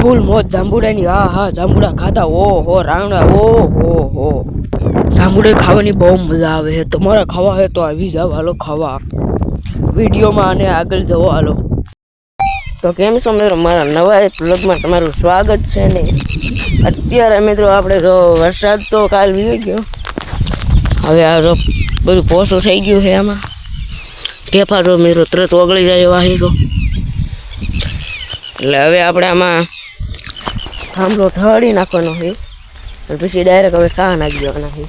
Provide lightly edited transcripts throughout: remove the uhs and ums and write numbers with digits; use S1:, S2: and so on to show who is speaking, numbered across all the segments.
S1: फूल मोज जांबुडानी હા હા જાંબુડા ખાતા ઓહો રાવણા ઓહો જાંબુડે ખાવાની બહુ મજા આવે છે તમારે ખાવા હે તો આવી જાવ હાલો ખાવા વિડીયોમાં અને આગળ જવો હાલો તો કેમ છો મિત્રો મારા નવા એક વ્લોગમાં તમારું સ્વાગત છે ને અત્યારે મિત્રો આપણે જો વરસાદ તો કાલ વી ગયો હવે આ જો બધું પોસું થઈ ગયું છે આમાં ટેફા જો મિત્રો તરત ઓગળી જાય વાહી તો એટલે હવે આપણે આમાં થાંભલો ઠળી નાખવાનો છે અને પછી ડાયરેક્ટ હવે સાહ નાખી દેવાના છે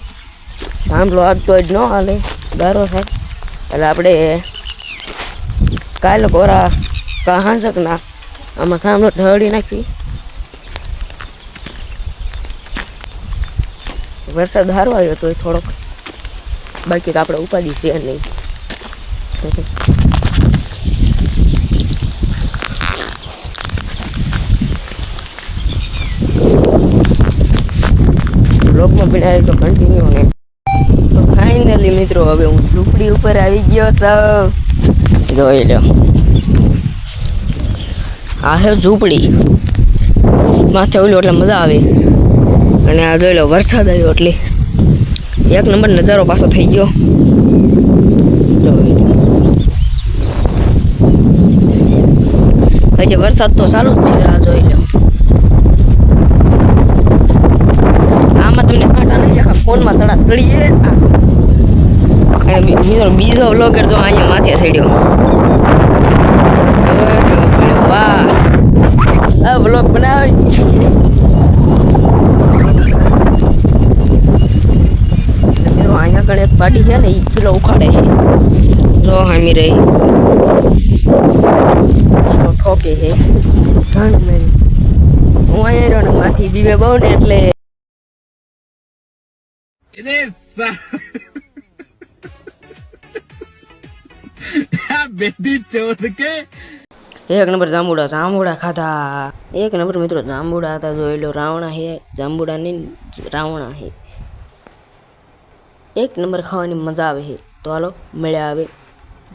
S1: થાંભલો આજ તો જ ન હાલે દારો થાય એટલે આપણે કાલે કોરા હાંસક ના આમાં થાંભલો ઠળી નાખી વરસાદ સારો આવ્યો તો થોડોક બાકી તો આપણે ઉપાડી છે નહીં બ્લોગમાં બનાવી તો કન્ટિન્યુ ને તો ફાઇનલી મિત્રો હવે હું ઝૂંપડી ઉપર આવી ગયો છું જોઈ લો આ હે ઝૂંપડી માથે ઓલું એટલે મજા આવે અને આ જોઈ લો વરસાદ આવ્યો એટલે એક નંબર નજારો પાછો થઈ ગયો હજી વરસાદ તો સારો જ છે આ જોઈ લો આમાં તમને કાંટા નહીં રાખા ફોનમાં તડા તળીએ અને બીજો વ્લોગર જો અહીંયા માથે ચડ્યો વાહ આ વ્લોગ બનાવી અહીંયા કણે એક પાર્ટી છે ને એ કિલો ઉખાડે છે જો હામી રહી ઠોકે છે ઘણ મેં હું અહીંયા રહ્યો ને માથી બીવે બહુ ને એટલે એક નંબર જાંબુડા ખાધા એક નંબર મિત્રો જાંબુડા હતા જોઈ લો રાવણા હે જાંબુડા ની રાવણા હે એક નંબર ખાવાની મજા આવે છે તો હાલો મળ્યા આવે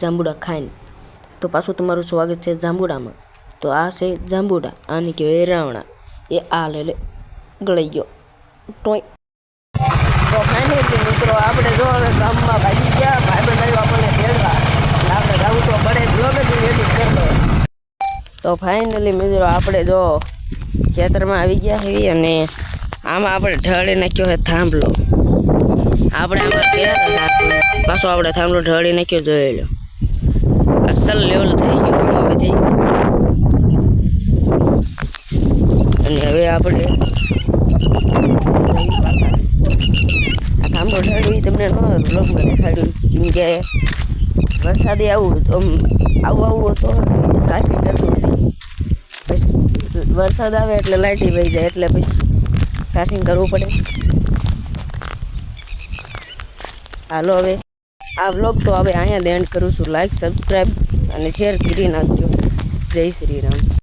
S1: જાંબુડા ખાઈને તો પાછું તમારું સ્વાગત છે જાંબુડામાં તો આ છે જાંબુડા આની કહેવાય રાવણા એ આ લે ગળી ગયો ટોય તો ફાઇનલી મિત્રો આપણે જો હવે ગામમાં ભાગી ગયા ભાઈબંધ આવ્યો આપણને તેડવા આપણે જવું તો પડે બ્લોગ જ એડિટ કરતો તો ફાઇનલી મિત્રો આપણે જો ખેતરમાં આવી ગયા છે અને આમાં આપણે ઢળી નાખ્યો છે થાંભલો આપણે આમાં પાછો આપણે થાંભલો ઢળી નાખ્યો જોઈ લો અસલ લેવલ થઈ ગયો આમાં બધી અને હવે આપણે થાંભલો ઢળી તમને બ્લોગમાં દેખાડ્યું કેમ કે વરસાદે આવું તો સાચી કરવું પછી વરસાદ આવે એટલે લાઈટી વહી જાય એટલે પછી સાચી કરવું પડે હાલો હવે આ વ્લોગ તો હવે અહીંયા એન્ડ કરું છું લાઈક સબસ્ક્રાઈબ અને શેર કરી નાખજો જય શ્રી રામ